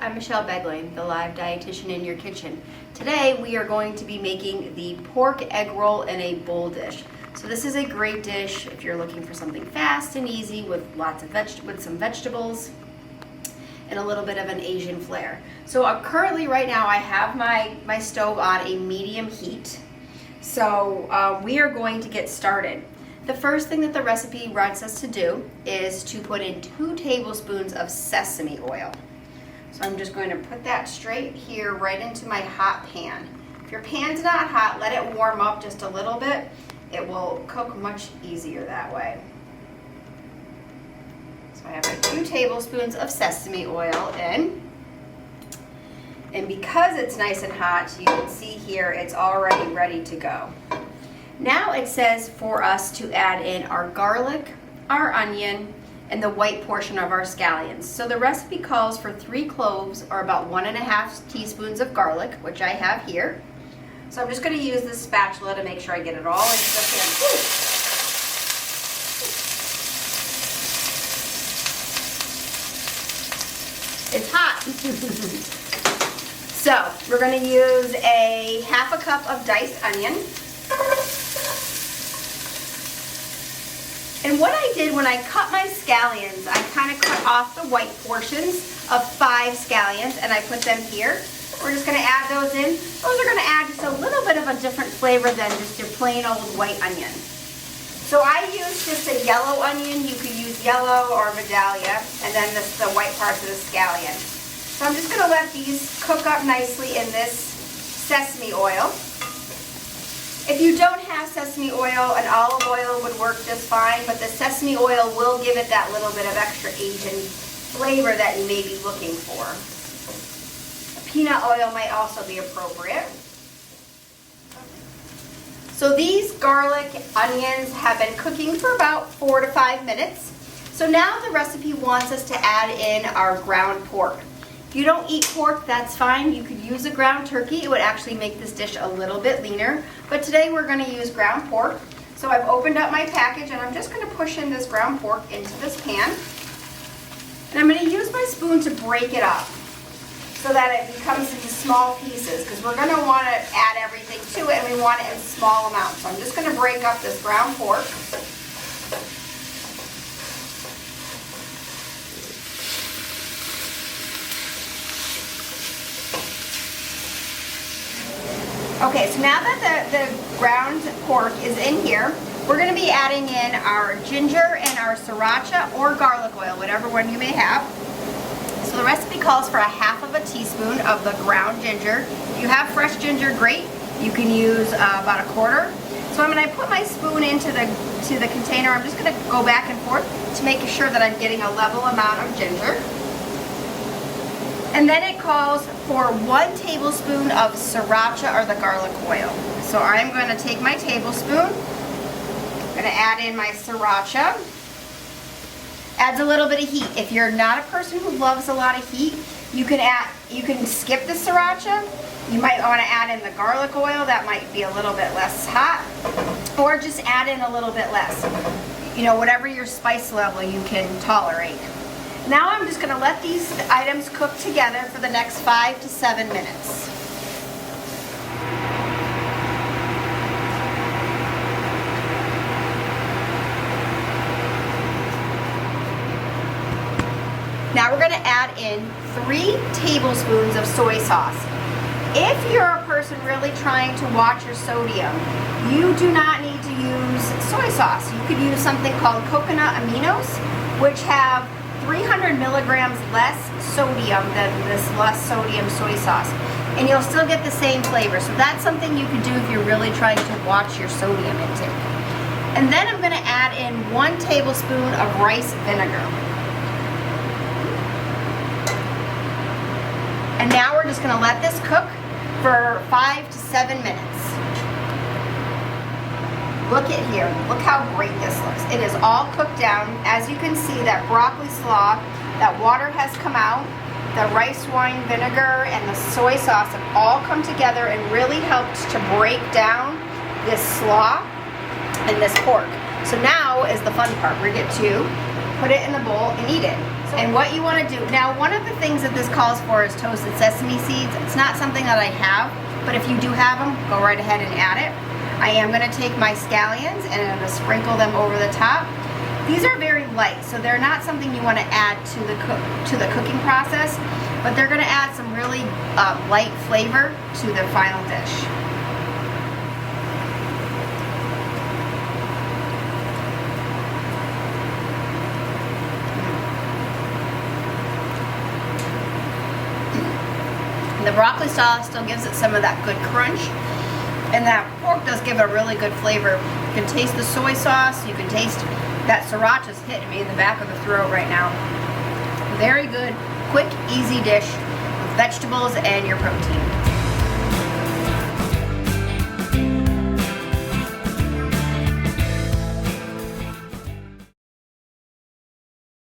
I'm Michelle Begling, the live dietitian in your kitchen. Today we are going to be making the pork egg roll in a bowl dish. So this is a great dish if you're looking for something fast and easy with lots of some vegetables and a little bit of an Asian flair. So currently right now I have my stove on a medium heat. So we are going to get started. The first thing that the recipe wants us to do is to put in 2 tablespoons of sesame oil. So I'm just going to put that straight here right into my hot pan. If your pan's not hot, let it warm up just a little bit. It will cook much easier that way. So I have my 2 tablespoons of sesame oil in. And because it's nice and hot, you can see here it's already ready to go. Now it says for us to add in our garlic, our onion, and the white portion of our scallions. So the recipe calls for 3 cloves or about 1.5 teaspoons of garlic, which I have here. So I'm just going to use this spatula to make sure I get it all into the pan. It's hot. So we're going to use a 1/2 cup of diced onion. And what I did when I cut my scallions, I kind of cut off the white portions of 5 scallions and I put them here. We're just going to add those in. Those are going to add just a little bit of a different flavor than just your plain old white onion. So I used just a yellow onion. You could use yellow or Vidalia, and then the white parts of the scallion. So I'm just going to let these cook up nicely in this sesame oil. If you don't have sesame oil, an olive oil would work just fine, but the sesame oil will give it that little bit of extra Asian flavor that you may be looking for. Peanut oil might also be appropriate. So these garlic onions have been cooking for about 4 to 5 minutes. So now the recipe wants us to add in our ground pork. If you don't eat pork, that's fine. You could use a ground turkey. It would actually make this dish a little bit leaner. But today we're going to use ground pork. So I've opened up my package and I'm just going to push in this ground pork into this pan. And I'm going to use my spoon to break it up so that it becomes into small pieces, because we're going to want to add everything to it and we want it in small amounts. So I'm just going to break up this ground pork. Okay, so now that the ground pork is in here, we're going to be adding in our ginger and our sriracha or garlic oil, whatever one you may have. So the recipe calls for 1/2 teaspoon of the ground ginger. If you have fresh ginger, great. You can use about 1/4. So I'm going to put my spoon into the container. I'm just going to go back and forth to make sure that I'm getting a level amount of ginger. And then it calls for 1 tablespoon of sriracha or the garlic oil. So I'm going to take my tablespoon, I'm going to add in my sriracha. Adds a little bit of heat. If you're not a person who loves a lot of heat, you can skip the sriracha. You might want to add in the garlic oil. That might be a little bit less hot. Or just add in a little bit less. You know, whatever your spice level you can tolerate. Now I'm just going to let these items cook together for the next 5 to 7 minutes. Now we're going to add in 3 tablespoons of soy sauce. If you're a person really trying to watch your sodium, you do not need to use soy sauce. You could use something called coconut aminos, which have 300 milligrams less sodium than this less sodium soy sauce. And you'll still get the same flavor. So that's something you could do if you're really trying to watch your sodium intake. And then I'm going to add in 1 tablespoon of rice vinegar. And now we're just going to let this cook for 5 to 7 minutes. Look at here. Look how great this looks. It is all cooked down. As you can see, that broccoli slaw, that water has come out. The rice wine vinegar and the soy sauce have all come together and really helped to break down this slaw and this pork. So now is the fun part. We get to put it in the bowl and eat it. And what you want to do, now one of the things that this calls for is toasted sesame seeds. It's not something that I have, but if you do have them, go right ahead and add it. I am going to take my scallions and I'm going to sprinkle them over the top. These are very light, so they're not something you want to add to the cooking process, but they're going to add some really light flavor to the final dish. The broccoli sauce still gives it some of that good crunch, and that pork does give it a really good flavor. You can taste the soy sauce, you can taste that sriracha's hitting me in the back of the throat right now. Very good, quick, easy dish with vegetables and your protein.